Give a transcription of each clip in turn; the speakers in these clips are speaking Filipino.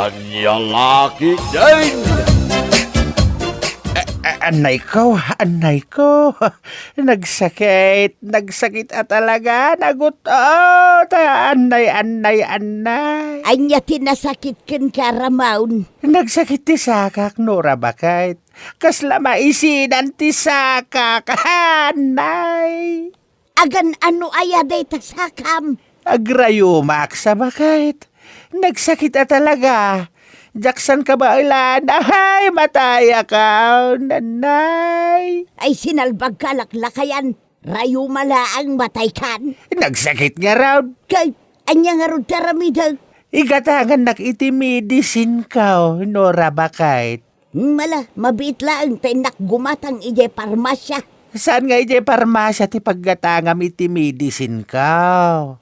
Anya laki din! Anay ko, nagsakit at talaga, nagutot, anay. Anya tinasakit ken karamaon. Nagsakit ti sakak, Nora bakit? Kasla maisinan ti sakak, anay. Agan ano aya day tasakam. Agrayumak sa bakit? Nagsakit at talaga. Jackson ka ba ilan? Ay, mataya ka, nanay. Ay sinalbag kalaklakayan. Rayo malaang matay kan. Nagsakit nga raw. Kay anya nga rod taramidag. Igatangan nakitimidisin ka, Nora bakit? Mala, mabit lang tayo nakgumatang ije parmasya. Saan nga ije parmasya ti paggatangam itimidisin ka?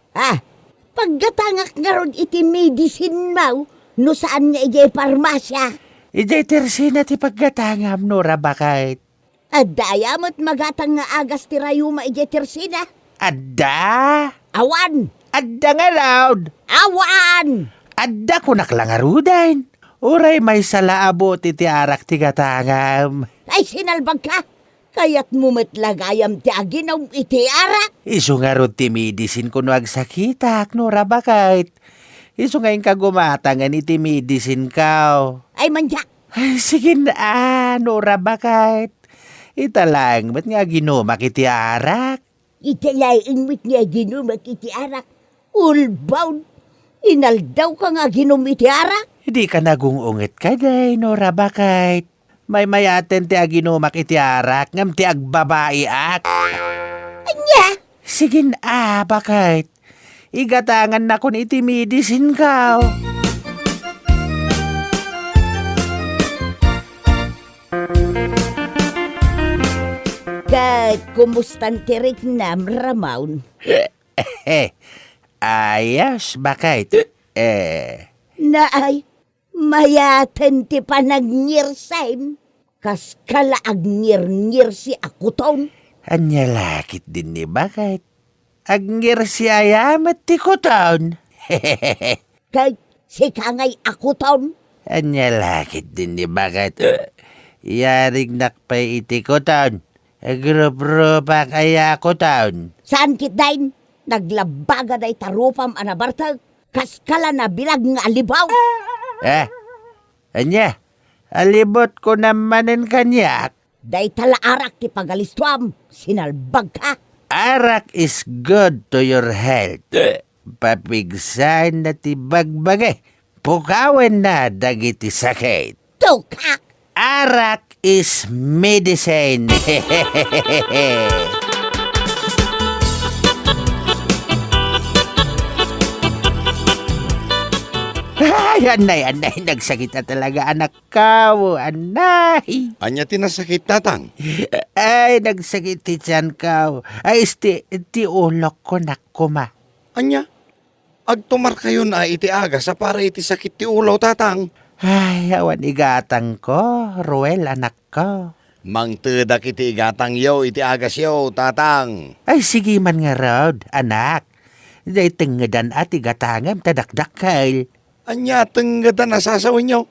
Paggatangak nga rod iti medicine mau, no saan nga ije parmasya? Ije tersina ti paggatangam, Nora bakit? Adayamot magatang nga agas ti rayuma ije tersina. Adda? Awan! Adda nga raw. Awan! Adda ko naklangarudain. Uray may salaabo ti arak ti gatangam. Ay sinalbag ka! Kaya't mumetlagayam ti aginom iti arak. Isu nga rod ti medicine kuno agsakitak, Nora bakit? Isu nga yung kagumatangan iti medicine ka. Ay manja! Ay, sige na, Nora bakit? Ita lang, ba't nga ginumak iti arak? Italaing mit niya ginumak iti arak. Ulbound! Inaldaw ka nga ginom iti arak. Hindi ka nagungungit ka day, Nora bakit? May mayaten ti aginumak iti arak, ngam ti agbabae ak. Anya! Sige na, bakit? Igatangan na kun iti medicine ka. Kat kumustan tirik nam ramaun. Ayos, bakit? Naay, mayaten ti panagnirsaim. Kas kalaag ngir si akuton. Anya lakit din ni bakit? Agngir si ayamat ti kuton. Kay si kangay akuton. Anya lakit din ni bakit? Yarig nakpay iti kuton. Agrup-rupa kaya kuton. Saan kitdain? Naglabaga day tarupam anabartag. Kas kala na bilag nga alibaw. Anya? Alibot ko namanin kanyak. Day talaarak ti pagalistuam. Sinalbag ka. Arak is good to your health. Papigsan na ti bagbagay. Pukawen na dagiti sakit. Tukak! Arak is medicine. Ay, anay, nagsakit na talaga anak ka, anay. Anya tinasakit tatang? Ay, nagsakit ti tiyan ka. Ay, ti ulok ko nakuma. Anya? Agtumar kayo na iti aga sa para iti sakit ti ulaw tatang. Ay, awan igatang ko, Ruel, anak ko. Mangtedak iti igatang yaw iti agas yaw tatang. Ay, sige man nga rod, anak. Day tingadan at igatangam tadakdakal. Anya tenggedan asasawin nyo.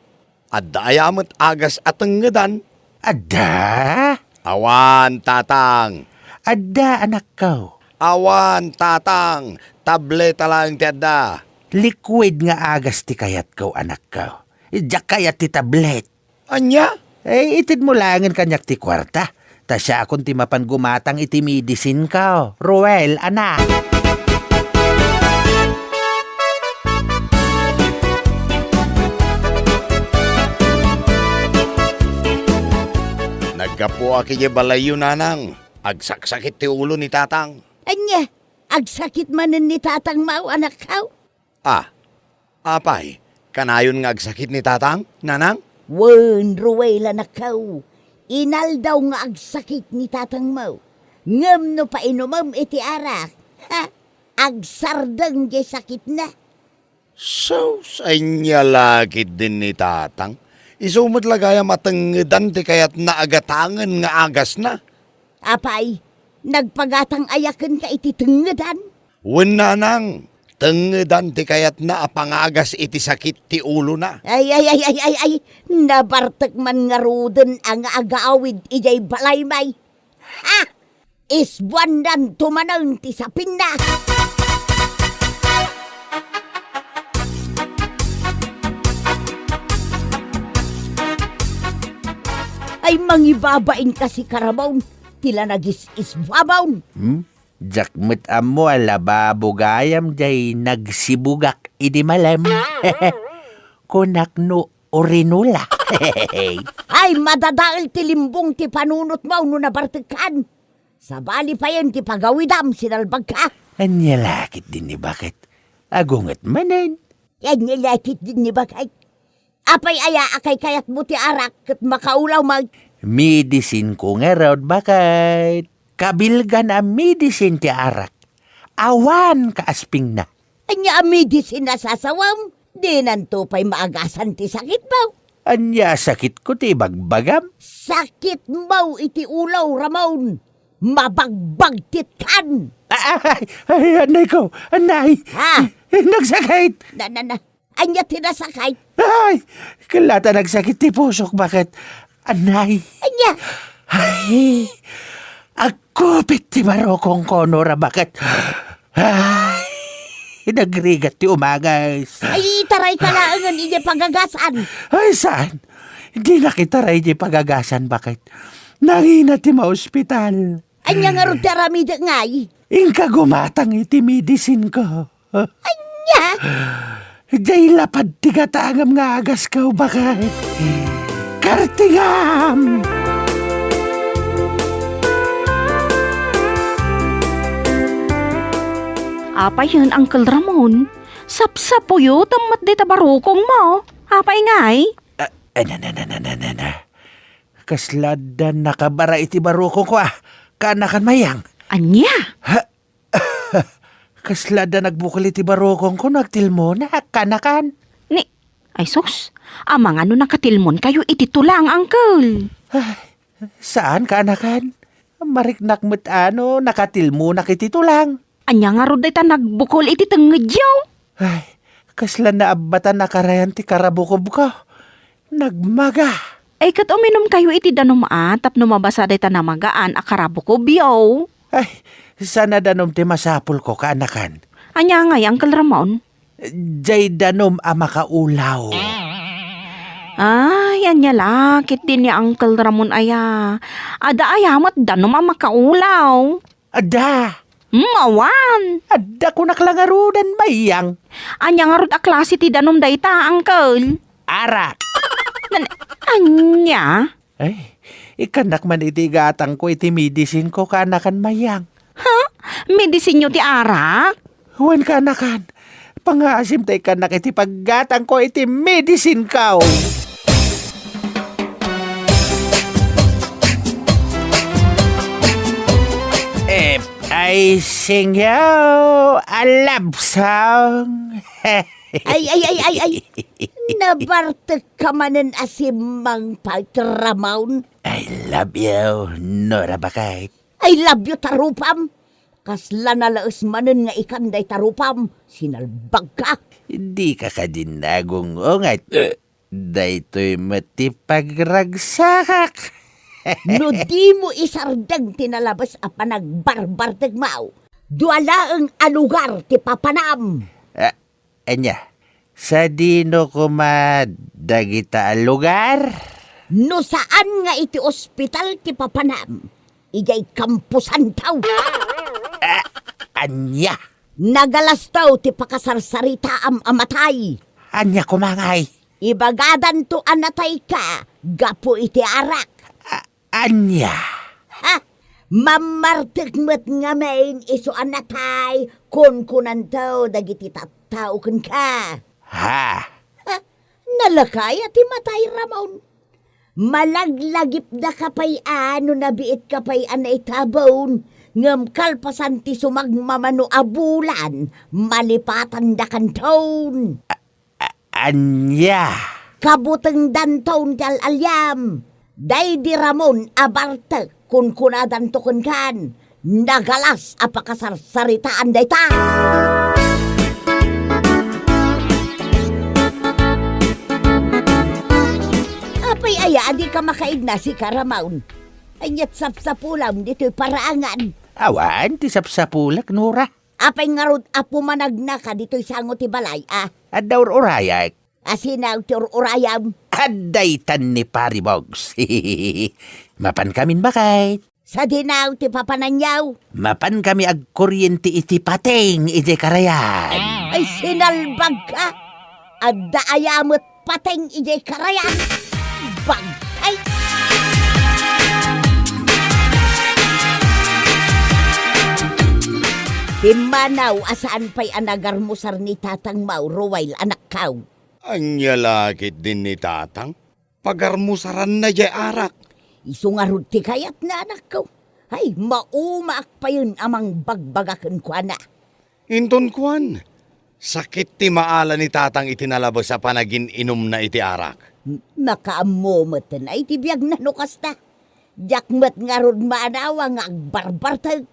Adda ayamat agas at tenggedan. Ada? Awan tatang. Ada, anak ko. Awan tatang. Tableta lang ti adda. Liquid nga agas ti kayat ko, anak ko. Diyak kayat ti tablet. Anya? Eh, itid mo langan kanyak ti kwarta. Ta siya akong ti mapan gumatang iti medicine ka. Ruel, anak. Nagkapo aki balayo nanang. Agsaksakit ti ulo ni tatang. Anya, agsakit manen ni tatang mau anak kau. Apay, kanayon nga agsakit ni tatang, nanang? Wen, Ruel anak kau. Inal daw nga agsakit ni tatang mau. Ngam no pa inumam iti arak. Agsardang di sakit na. So, sa inya lagit din ni tatang. Isumot lagaya matenggedan ti kayat naagatangan nga agas na. Apay, nagpagatang ayakan ka iti tengedan. Wen nanang, Tengedan ti kayat na apangagas iti sakit ti ulo na. Ay, nabartek man nga ruden ang agaawid ijay balay may. Ha! Isbuandan tumanang ti sapin na. Ay mangibabain kasi Karabaon, tila nagis-isbabaon. Jakmet amo alababo gayam jay nagsibugak idi malam. Kunak no orinula. Ay madadaal ti limbong ti panunot mo no nabartekan. Sa bali pa yan ti pagawidam sinalbag ka. Anya lakit din ni bakit? Agungat manen. Yan nilakit din ni bakit. Apay aya akay kayat mo ti arak kat makaulaw mag. Medicine ko nga raw bakit? Kabilgan ang medicine ti arak. Awan kaasping na. Anya amidis sinasasawam. Di nanto pa'y maagasan ti sakit mo. Anya sakit ko ti bagbagam. Sakit mo iti ulaw, Ramon. Mabagbagtit kan. Ay, anay ko, anay. Ha? Nagsakit. Na. Anya tinasakay. Ay, kalata nagsakit ti pusok, bakit? Anay. Anya. Ay, agkupit ti barokong konora, bakit? Ay, nagrigat ti umagas. Ay, taray ka laangan iti pagagasan. Ay, saan? Hindi na kita rin di pagagasan, bakit? Nangina ti ma-ospital. Anya nga ron taramid ngay. Ingka gumatang iti medicine ko. Anya. Day lapad ti katangam nga agas ka, bakit? Kartingam! Apay yun, Uncle Ramon. Sapsapo yu, tamat di tabarukong mo. Apay ngay. Na. Kasladan nakabara iti barukong ko Kanakan mayang. Anya? Kasladan nagbukal iti barukong ko nagtilmo na kanakan. Ni, ay sus, amang ano nakatilmon kayo iti tulang, Uncle. Saan kanakan? Mariknak mo't ano, nakatilmo na kititulang. Anya nga ro ta nagbukol iti tengedyaw. Ay, kaslan na abatan nakarayan ti karabukob ko. Nagmaga. Ay kat uminom kayo iti danumaan tap numabasa ta namagaan akarabo ko biyaw. Ay, sana danom ti masapul ko kanakan. Anya nga Uncle Ramon? Jay danom makaulaw. Ay, anya lakit din ni Uncle Ramon aya. Ada ayamat danom makaulaw. Ada. Awan. Ada ko naklangarudan mayang. Anya nga rod a klase ti danom dayta, Uncle. Arak. Anya? Ay, ikanak man iti gatang ko iti medicine ko kanakan mayang. Ha? Medicine nyo ti arak? Huwan kanakan. Pangasim tay kanak iti paggatang ko iti medicine kao. I sing you a love song. Ay. Nabartek ka manen asimang pagtramaon. I love you, Nora Bakay. I love you, tarupam. Kasla nalaos manen nga ikanday tarupam. Sinalbag ka. Hindi ka kadinagong ungat. Daytoy matipagragsakak. No di mo isardang tinalabas a panagbarbartag mao. Dualaang alugar ti papanam. Anya, sa dino ko madagita ang lugar? No saan nga iti ospital ti papanam. Ijay kampusan taw. Anya? Nagalas taw ti pakasarsarita am amatay. Anya kumangay? Ibagadan to anatay ka. Gapo iti arak. Anya? Ha? Mamartek met nga main iso anatay kun kunantaw dagiti tattao kun ka. Ha? Ha? Nalakay at matay Ramon. Malaglagip na kapay ano nabiit kapay anay tabon. Ngam kalpasan ti sumagmamano abulan. Malipatan da kanton. Anya? Kabuteng danton dal alyam. Day di Ramon abartek kun kunadan to kun kan. Nagalas apakasarsaritaan day ta. adi ka makaigna si Karamaun. Anyat sapsapulam dito'y paraangan. Awan, ti sapsapulak, Nora. Apay ngarod apo managna ka dito'y sango ti balay, ah. At daur urayak. Asinaw ti urayam. Aday tan ni Paribogs. Mapan kamin bakay. Sa dinaw ti papananyaw. Mapan kami ag kuryente iti pateng iti karayan. Ay sinalbag ka. Adda ayamot pateng ijay karayan. Bagay. Himanaw asaan pa'y anagarmusar ni Tatang Mauro while anak kaw. Anya lakit din ni tatang. Pagarmusaran na jay arak. Isungarod ti kayat na anak kaw. Ay, maumaak pa yun amang bagbagakan ko na. Inton kuan. Sakit ti maala ni tatang itinalabas sa panagin inom na iti arak. Makaamomot na iti biyag na nukasta. Jakmat nga rod maanawa nga agbarbartag.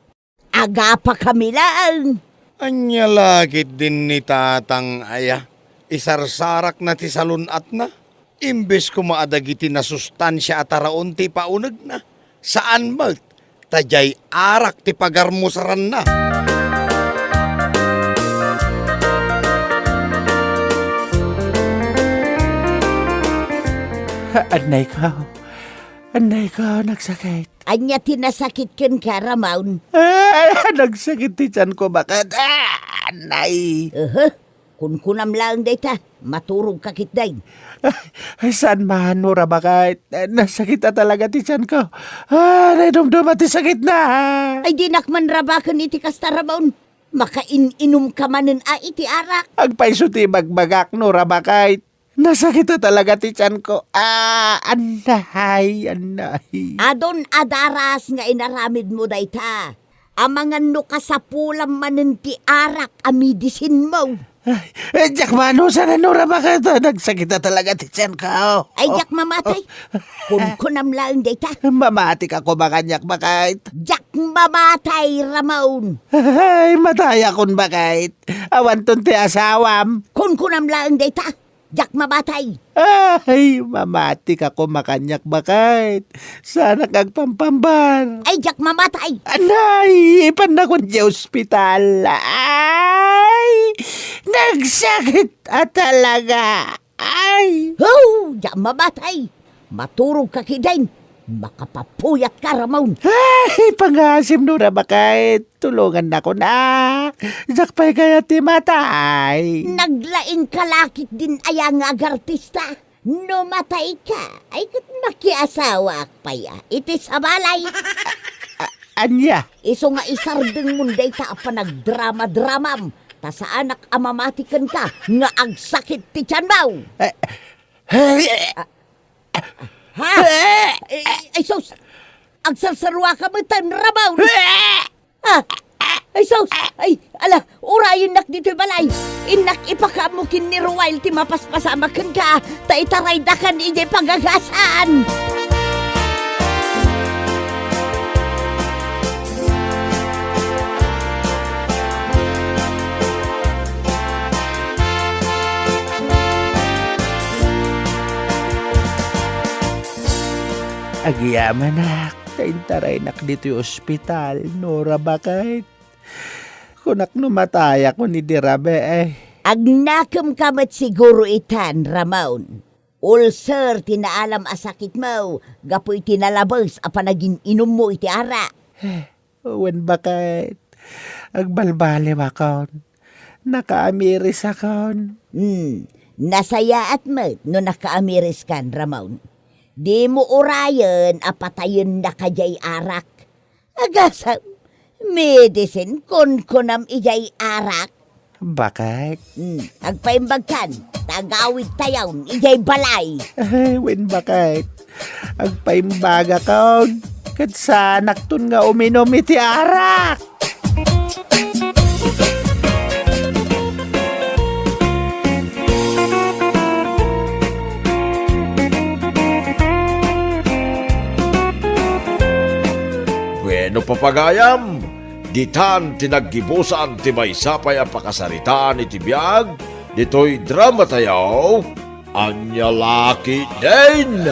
Aga pa kami lang. Anya lakit din ni tatang aya. Isarsarak na ti salunat na. Imbes ko maadagiti na sustansya at araon ti paunag na. Saan mag? Tajay arak ti pagarmusaran na. Anay ko, nagsakit. Anya tinasakit ken Karamaun. Nagsakit ti tiyan ko, bakit? Anay. Kunkunam lang data. Maturog kakit dain. Saan man, Nora, bakit? Nasakit na talaga ti tiyan ko. Naidumdum ti sakit na. Ay dinakman rabakan iti kastaramaun. Makain-inom ka manen a iti arak. Agpaiso ti bagbagak, Nora, bakit? Nasakit na talaga ti tiyan ko. Anay. Adon adaras nga inaramid mo dayta. Amangan no kasapulam manen ti arak amidisin mo. Jack Mano, sana Nora, bakit? Nagsakit na talaga ti tiyan ko. Ay jak mamatay. Kunkunam lang dayta. Mamati ka ko baka, Jack, bakit? Jak mamatay Ramon. Ay, mataya kun bakit? Awan ton ti asawam. Kunkunam lang dayta. Jak mamatay. Ay, mamati ka ko makanyak bakit? Sana kagpampamban. Ay jak mamatay. Anay, ipan na ko di ospital. Ay, nagsakit talaga. Ay. Jak mamatay. Maturog ka kidain. Makapapuyat ka Ramon. Ay, pangasim Nora, bakit? Tulungan na ko na. Sakpay kaya ti matay. Naglaing kalakit din ayang agartista. No matay ka, ay kat makiasawa paya. Iti sa balay. Anya? Iso nga isardeng munday ta pa nagdrama-dramam. Ta sa anak amamatikan ka, nga agsakit ti tiyan mo. Ha? Ay sos, agsarsarwa ka mo tan Ramon. Ha? Ay sos, ay ala, urayon nak dito balay. Inak ipakamukin ni Ruwail ti mapaspasamakan ka. Ta itaray dakan ije pagagasaan. Agyaman nak, taintaray nak dito yung ospital, Nora, bakit? Kunak numatay ako ni Dirabe Agnakam kamat siguro itan, Ramon. Ulcer, tinaalam asakit mo. Gapoy tinalabas, apanagin inom mo iti ara. Wen bakit? Agbalbaliw akon. Nakaamiris akon. Nasaya at mo no nakaamiris kan, Ramon. Di mo urayan, apatayon na kajay arak. Agasam, medicine kunam ijay arak. Bakit? Agpaimbag kan, tagawid tayaw, ijay balay. Wen bakit? Agpaimbaga akon. Kat sa naktun nga uminom iti arak. Bueno papagayam, ditan tinaggibusan ti maysapay ang pakasaritaan iti biyag, dito'y drama tayaw, anya laki din.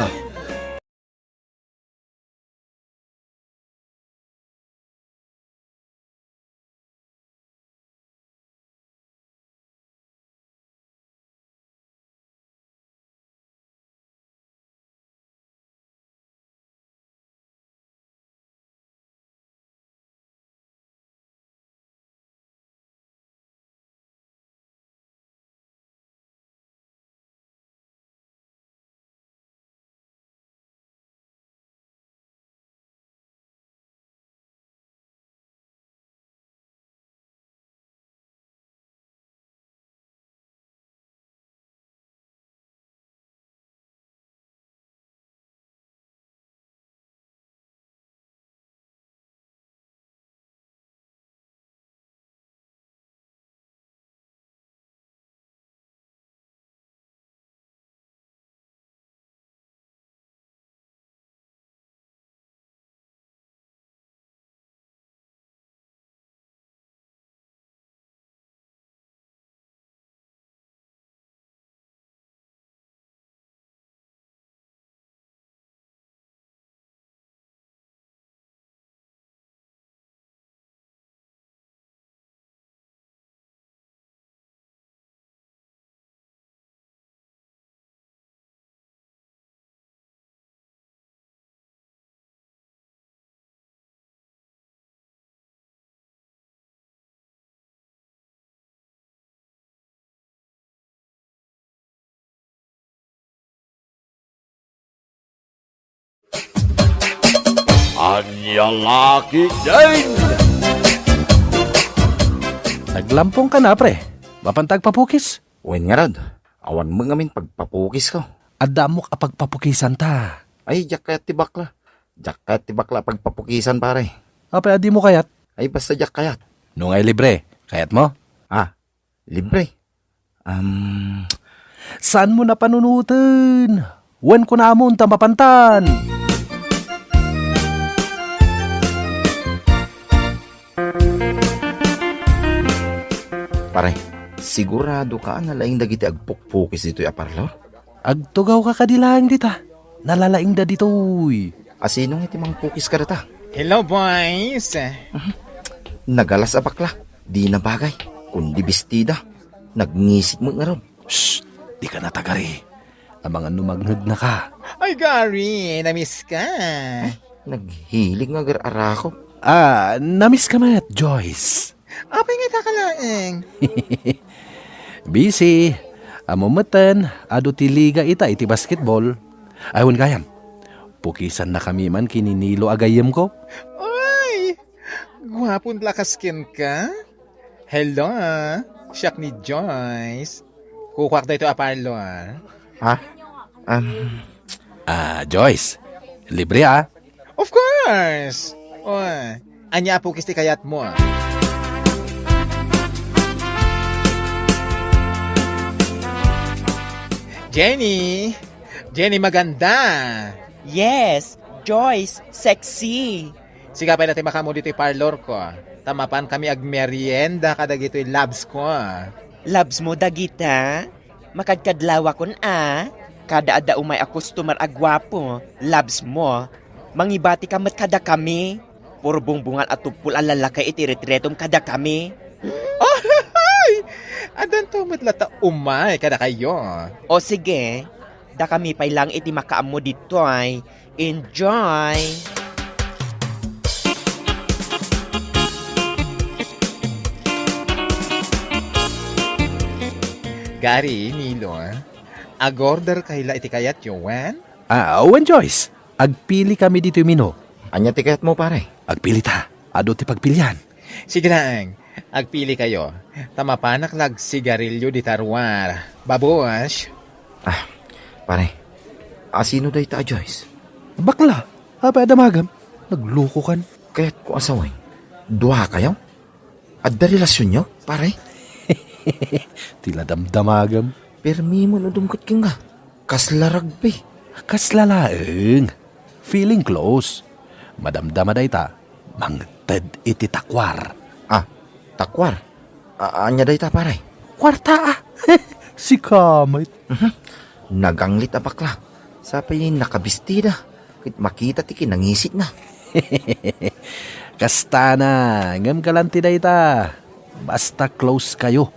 Anya laki din! Naglampong ka na, pre. Mapantag papukis. Wen nga rod, awan mo ngamin pagpapukis ko. Adda mo kapag papukisan ta. Ay, jakat ti bakla. Jakat ti bakla pagpapukisan pare. Apa adi mo kayat? Ay, basta jakayat. Nung ay libre, kayat mo? Ah, libre. Saan mo na panunutan? Wen ko na amon ta mapantan. Pare, sigurado ka na laing dagiti agpukpukis dito'y aparlor? Agtugaw ka kadilang dita. Nalalaing da ditoy. Asinong iti mang pukis ka data? Hello, boys! Nagalas a bakla. Di na bagay. Kundi bestida. Nagngisik mo nga rod. Shh! Di ka natagari. Ang mga numagnod na ka. Ay, Gary, namiss ka. Naghilig nga gar-arakop. Namiss ka mat, Joyce. Apay nga kakalaing. Busy. Amumatan, ado ti liga ita iti basketball. Aywan kayam. Pukisan na kami man kininilo agayem ko. Ay, gwapon lakaskin ka. Hello, siyak ni Joyce. Kukwak na ito aparlor. Ha? Joyce. Libre Of course! Oy, anya po kisti kayat mo. Jenny! Jenny maganda! Yes, Joyce, sexy. Siga pa natin makamo dito yung parlor ko. Tamapan kami ag merienda kada gito yung labs ko. Labs mo dagita? Makadkadlawa kun Kada ada umay a customer agwapo. Labs mo. Mangibati ka mat kada kami. Puro bungbungan at tupul ang lalakay iti-retretom kada kami. Adan to matlata umay kada kayo. O sige, da kami pay lang iti makaam mo dito ay. Enjoy! Gary, Nilo, ag-order kayla iti kayat yung wen? Wen Joyce. Agpili kami dito mino. Anya tikayat mo pare? Agpili ta. Ado ti pagpilian. Sige lang, agpili kayo. Tamapanak lag sigarilyo di tarwar. Babuas. Pare, asino day ta Joyce? Bakla. Apa adamagam. Nagloko kan. Kaya't ko asaway. Duha kayo? Adda relasyon nyo, pare? Tila damdamagam. Permi mo na dumkot ka nga. Kasla rugby. Kaslalaeng. Feeling close. Madamdama day ta. Mangted iti takwar. Takwar. Anya day ta pare? Kwarta Si Kamay. Naganglit a bakla. Sapay nakabistida. Kit makita ti kinangisit na. Kasta na. Ngam kalanti day ta. Basta close kayo.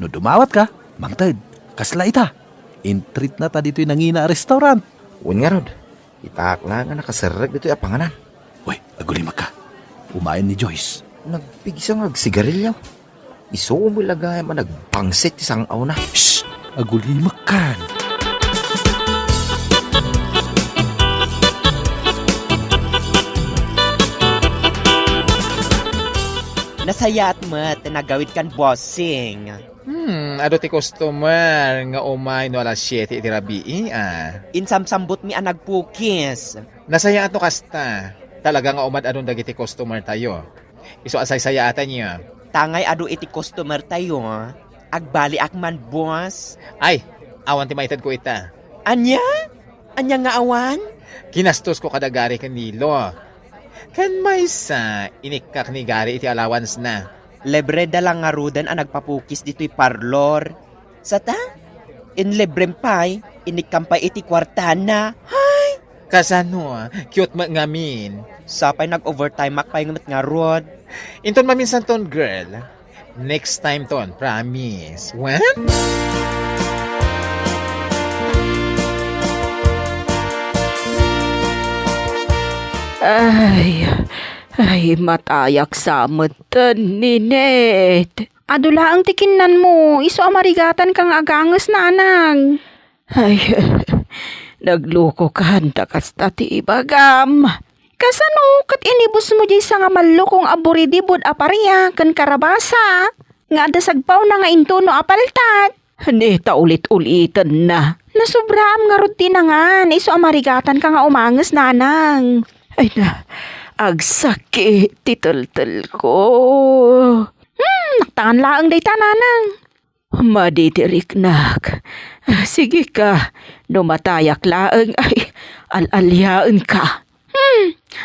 No dumawat ka, mangted. Kasla ita. Intreat na ta dito'y nangina restaurant. Un nga rod. Itakla nga nakasarag dito panganan. Uy, agulimag ka. Umain ni Joyce. Nagpigisang agsigarilyo. Iso mo lagay man nagpangsit isang aw na. Shh! Agulimag ka. Nasayat mat, nagawid kan bossing. Ado ti customer nga umay no alas 7 iti rabii, Insamsambot mi ang nagpukis. Nasaya ato kasta. Talaga nga umad anong dagiti customer tayo. Iso asay sayatan niya. Tangay adu iti customer tayo. Agbali akman, boss. Ay, awan ti maitad ko ita. Anya? Anya nga awan? Kinastos ko kada gari kanilo. Kan may sa inikak ni gari iti allowance na. Lebre dalang nga rudan ang nagpapukis dito'y parlor. Sata? In lebrem pay, inikampay iti kwartana. Kasano, cute mat ngamin. Sapay nag-overtime makpay nga rod. Inton maminsan ton girl. Next time ton, promise. When? Ay, matayak sa matan, Ninet. Adula ang tikinan mo, iso amarigatan kang agangas na anang. Ay, nagloko ka, takas tati ibagam. Kasano kat inibus mo di sa nga malukong aburidibod aparya kan karabasa. Nga dasagpaw na nga intuno apaltat. Neta ulit-ulitan na. Nasubram nga rutina nga. Iso amarigatan ka nga umangas nanang. Ay na, agsakit titultul ko. Naktangan laang day tananang. Maditirik nak. Sige ka, dumatayak laang ay alalyaan ka.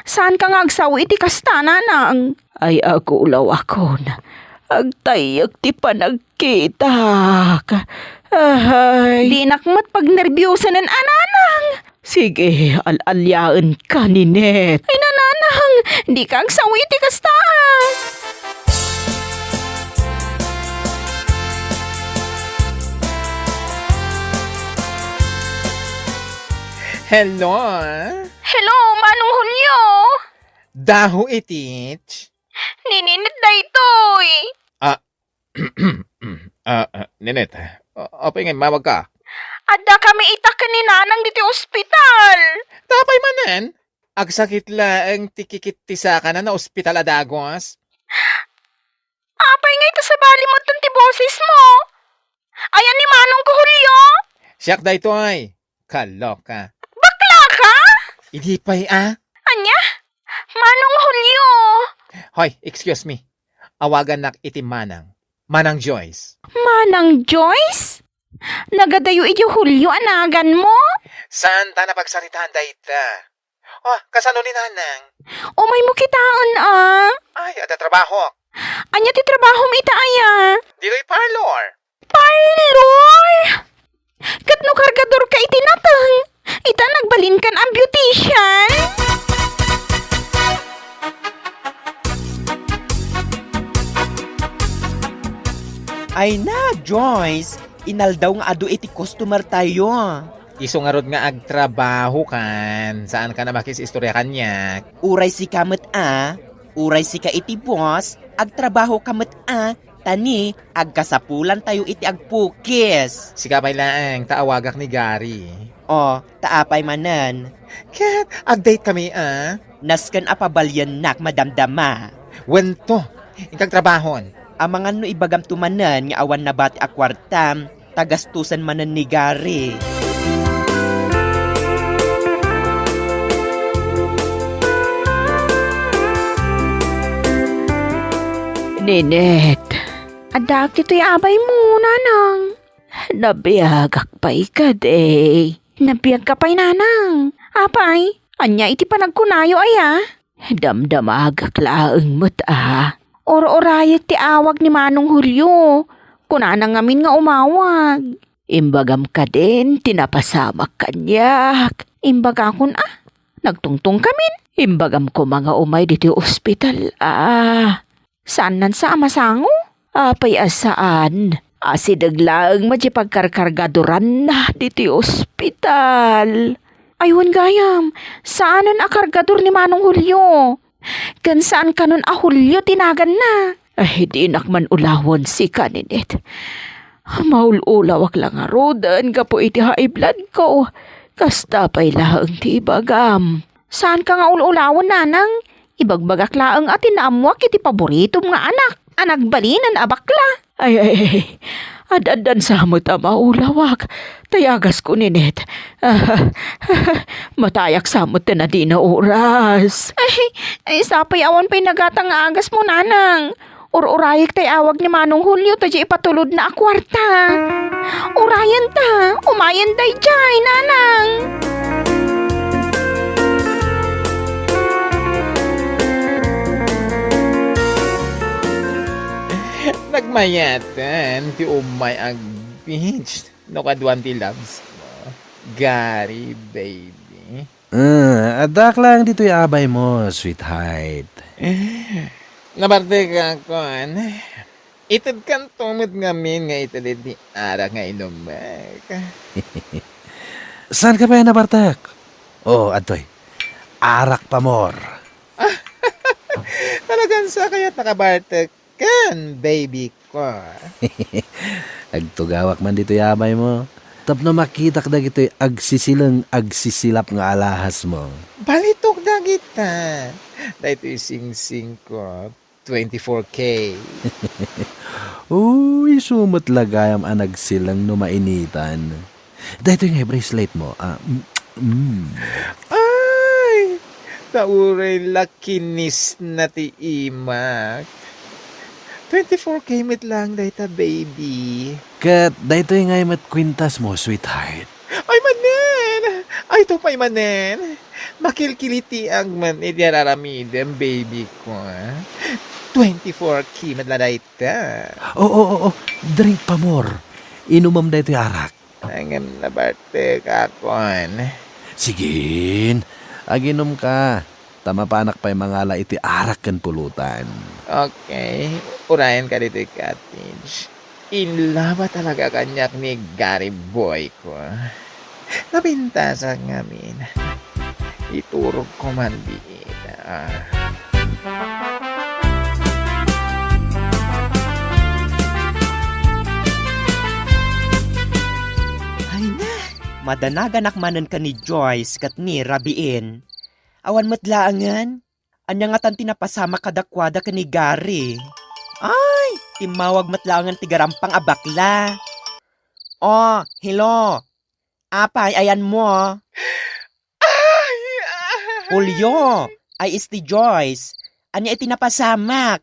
Saan ka nga agsawi iti kastana nang? Ay ako ulaw ako na. Agtayak ti panagkitak. Ay. Di nakmat pag nerbyusan ng ananang. Sige, alalyaan ka ni Net. Ay nananang, di ka agsawi iti kastaan. Hello? Hello, Manong Julio. Daho itich? Nininit da ito'y. Ninet, okay nga, mawag ka. Ada kami itak ni nanang dito ospital. Tapay manan. Agsakit laang tikikit tisa ka na ospital adagos. Apay nga ito sa bali mo ti boses mo. Ayan ni Manong ko Julio. Siyak da ito ay. Kaloka. Bakla ka? Hindi pa'y Anya? Manong Julio. Hoy, excuse me. Awagan nak iti Manang. Manang Joyce. Manang Joyce? Nagadayo iyo Julio anagan mo? Saan ta napagsaritaan da ita? Oh, kasano ni Nanang? Umay mo kitaan Ay, ada trabaho. Anya ti trabaho mo ita aya? Dito'y parlor. Parlor? Katno kargador ka itinatang. Ita nagbalin kan ang beautician? Ay na, Joyce. Inaldaw nga ado iti customer tayo. Iso nga rod nga agtrabaho kan. Saan ka na makisistorya kanya? Uray si kamet uray si ka iti boss, agtrabaho kamet tani, agkasapulan tayo iti agpukis. Sikapay laang, taawagak ni Gary. O, taapay manan. Kat, agdate kami Nasken apabalyan nak madamdama. Wento, ikag trabahon. Amangan no ibagam tumanan nga awan na bati akwartam, tagastusan manan ni Gary. Ninet, adak dito'y abay mo, nanang. Nabiyagak pa'y ka, day. Nabiyag ka pa'y, nanang. Apay, anya iti panagkunayo aya. Damdamagak laang mo't Or-orayat ti awag ni Manong Julio. Kunanang ngamin nga umawag. Imbagam ka din, tinapasamak kanyak. Imbaga kun nagtungtong kamin. Imbagam ko mga umay dito ospital Saan nan sa amasango? Apay asaan? Asidaglaang majipagkarkargadoran na dito ospital. Ayun gayam, saan nan akargador ni Manong Julio? Kan saan ka nun Julio tinagan na? Ay di nakman ulawon si kaninet. Maululawak lang nga rodan ka po iti high blood ko. Kasta pa'y laang ti ibagam. Saan ka nga ululawon nanang? Ibagbagak laang atin naamwak iti paboritom nga anak. Anagbalinan abakla. Ay. Adadan sa mo maulawak. Tayagas ko ninet. Matayak sa mo na di na oras. Ay sapay awan pa'y nagatang agas mo nanang. Urayik tay awag ni Manong Julio ta di ipatulod na akwarta. Urayan ta. Umayan day jay nanang. Nagmayatan, ti umay ag beach. No kaduan ti loves mo. Gary, baby. Adak lang dito'y abay mo, sweetheart. Nabarte ka kon. Itad kan tumod ngamin nga itadid ni Ara nga inumak. Saan ka ba yan nabartak? Oh, Adoy. Arak pa more. Talagang sa kaya't nakabartak kan, baby ko. Agtugawak man dito'y abay mo. Tapno makitak da gito'y agsisilang agsisilap nga alahas mo. Balitok dag dagita. Dahito yung sing-sing ko, 24K. Uy, sumot lagayam anag silang numainitan. Dahito yung bracelet mo. Ay! Tauray lakinis na ti imak. 24K mit lang dahita, baby. Kat, dahito yung ngay kwintas mo, sweetheart. Ay, manen! Ay, ito pa'y manen. Makilkiliti ang man idiraramidem, baby ko. 24K madladayta. Oo. Drink pa more. Inumam dahito yung arak. Nangam na barte kakon. Sigin, aginom ka. Tama panak pa'y mangala iti arak kan pulutan. Okay, urayan ka dito yung cottage. In love talaga kanyak ni Gary Boy ko. Napintasan ngamin. Iturog ko man diita. Ay na, madanagan akmanan ka ni Joyce kat ni Rabiin. Awan matlaangan, anya nga tan tinapasama kadakwada ka ni Gary. Ay, timawag matlaangan tigarampang abakla. Oh, hello. Apay, ayan mo. Julio, ay isti Joyce. Anya itinapasamak.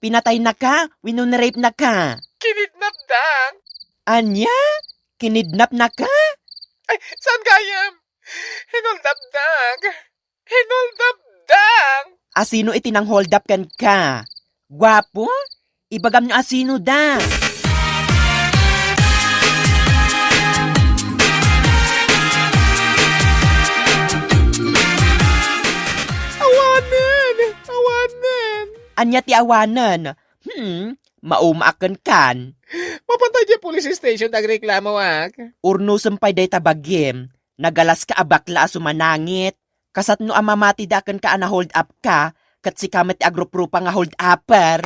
Pinatay na ka, winunrape na ka. Kinidnap dang. Anya? Kinidnap na ka? Ay, saan kayam? Hinoldapdag. Hinoldapdag. Asino itinang hold up kan ka? Gwapo? Ibagam nyo asino da. Awanan. Anya ti awanan. Maumaakan kan. Mapantay di police station nagreklamo ak. Urno sampay day tabagim. Nagalas ka abakla sumanangit. Kasat no amamati dakan ka na hold up ka. Kat si kamat agroprupa nga hold upper.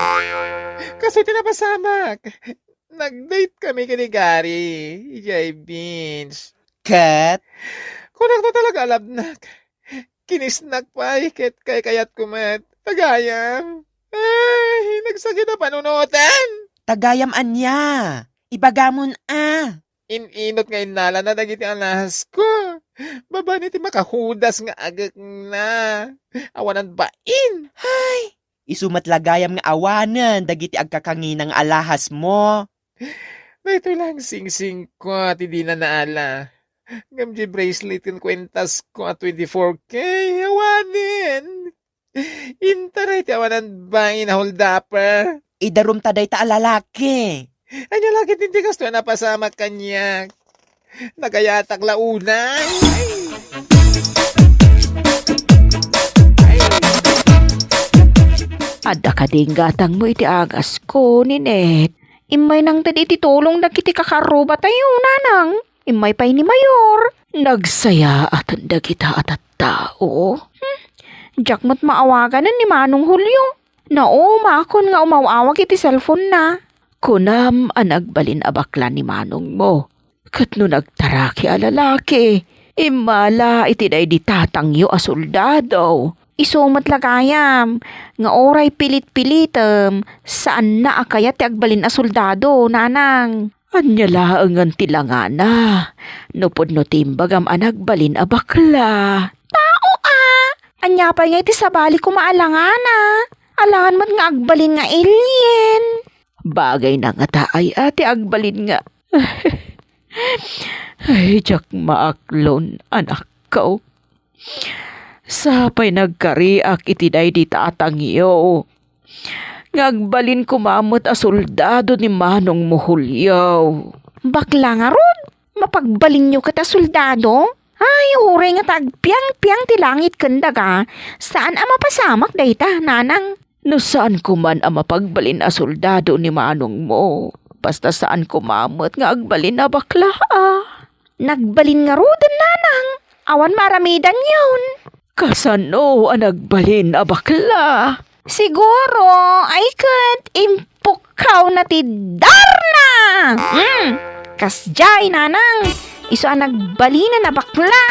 Kasi tinapasamak. Nag-date kami kini Gary. Ijay Beans. Kat? Kunak na talaga alabnak. Kinisnak pa kay kayat kumat. Tagayam. Ay, nagsakit na panunutan. Tagayam anya. Ibagamon Inot nga inala na dagiti ang lahas ko. Baba niti makahudas nga agak na. Awanan bain. Isumat lagayam nga awanan. Dagiti agkakanginang alahas mo. Na ito lang sing-sing ko at hindi na naala. Gamji bracelet yung kwentas ko at 24K. Awanin. Intaray ti awanan bain na holdapper. Idarum taday ta alalaki. Anya lagi hindi kasto na pasama kanya. Nagayatak launay. Adda ka ding gatang mo iti agas ko, Ninette. Imay nang tadi ititulong na kiti kakaruba tayo, nanang. Imay pa'y ni Mayor. Nagsaya at dagita at tao. Diyak mo't maawagan ni Manong Julio. Makon nga umawawag iti cellphone na. Kunam anagbalin abakla ni Manong mo. Kat no nagtaraki a lalaki. Imala iti day di tatangyo a soldado. Isumat lagayam. Nga oray pilit-pilitem. Saan na akaya ti agbalin a soldado, nanang? Anya laangan tilangana. Nupod no timbagam anagbalin a bakla. Tao Anya pa nga iti sabali ko maalangana. Alangan mo't nga agbalin nga alien. Bagay na nga taay ati agbalin nga. Ay, jak maaklon, anak ko. Sapay nagkariak itiday di tatangyo. Ngagbalin kumamot a soldado ni Manong Muhulyaw. Bakla nga ron, mapagbalin nyo kata soldado? Ay, uray nga tagpiang-piang ti langit kandaga. Saan ang mapasamak dayta, nanang? No saan ko man ang mapagbalin a soldado ni Manong mo? Basta saan ko mamot nga agbalin na bakla Nagbalin nga rudan, nanang. Awan maramidan yun. Kasano ang nagbalin a bakla? Siguro, ay kat impukaw na ti Darna. Kasjay, nanang. Iso ang nagbalina na bakla.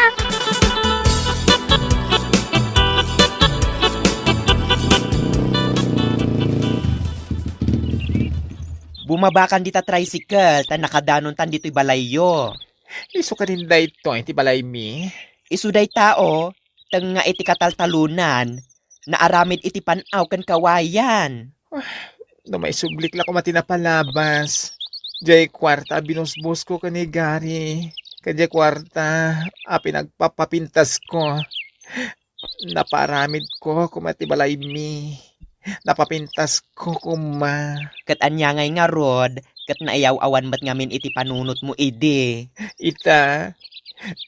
Bumabakan dita tricycle, tan nakadanon tan dito'y balayo. Iso ka din da ito, iti balay mi. Isuday tao, tang nga iti kataltalunan, naaramid iti panaw kan kawayan. No may sublik la ko matinapalabas. Jay kwarta binusbus ko kani Gary. Kajay kwarta, pinagpapapintas ko. Naparamid ko kumatibalay mi. Napapintas ko kuma. Kat anya ngay nga rod, kat naayaw-awan mat ngamin iti panunot mo ide. Ita,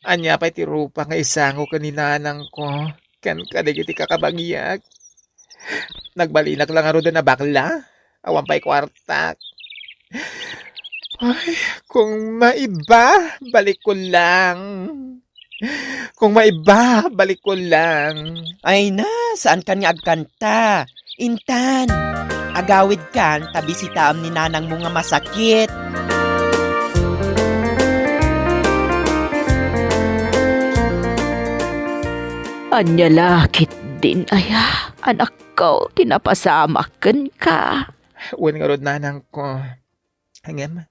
anya pa iti rupa nga isango kaninanang ko. Kan kadig iti kakabagyak. Nagbalinak lang aro na bakla. Awan pa'y kwartak. Ay, kung maiba, balik ko lang. Kung maiba, balik ko lang. Ay na, saan kan nga agkanta? Intan, agawid kan, tabi si taam ni nanang mo nga masakit. Anya lakit din aya. Anak ko, tinapasamakan ka. Uwan nga rod nanang ko. Hangem,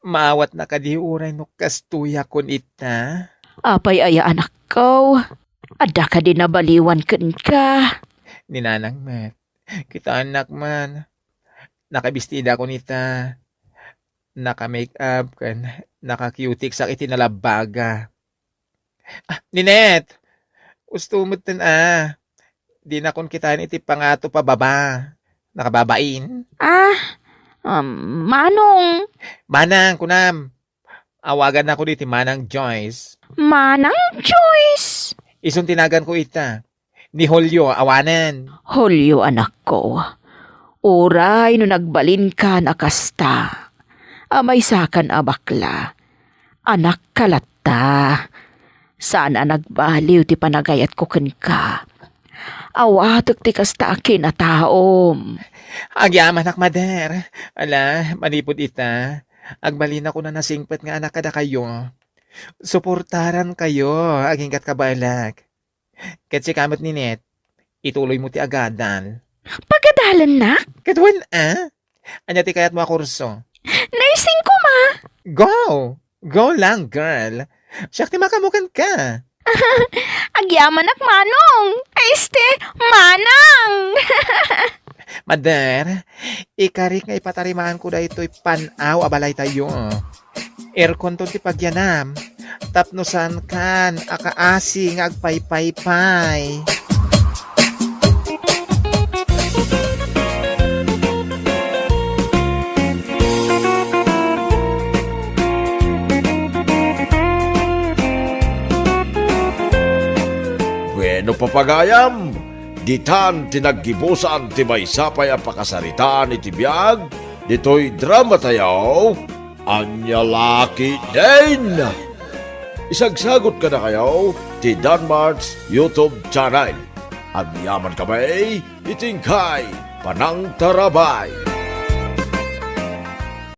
maawat na kadiuray no kastuya kon ita. Apay aya anak ko. Ada ka din nabaliwan kan ka. Ninanang met. Kita anak man. Nakabistida ko nita. Naka-make up kan. Naka-cutic sa itinalabaga. Ninet! Gusto mo tan Di na kon kita iti pangato pa baba. Nakababain. Manong. Manang kunam. Awagan na ko diti Manang Joyce. Manang Joyce. Isong tinagan ko ita. Ni Julio, awanan. Hulyo anak ko. Uray no nagbalin ka nakasta. Amay sakan abakla. Anak kalata. Sana nagbaliw ti panagayat ko ken ka. Awatek ti kasta akin a taom. Agyaman anak mader. Ala, manipod ita. Agbalin ako na nasingpet nga anak kada kayo. Suportaran kayo, agingkat kabalag. Ket si kamot ni Net, ituloy mo ti agadan. Pagadalan na? Katwan Anya ti kayat mo a kurso. Nursing ko ma. Go! Go lang, girl. Siyak ti makamukan ka. Agyaman ak manong. Manang. Mader, ikarik nga ipatarimaan ko da ito'y panaw abalay tayo. Aircon to ti pagyanam. Tapnosan kan, akaasi nga agpaypaypay. Bueno papagayam, ditan tinaggibusan ti maysapay ang pakasaritaan iti biyag, dito'y drama tayo, anya laki din! Isagsagot ka na kayo ti Danmart's YouTube channel. Ang yaman kamay, itingkay, panang tarabay.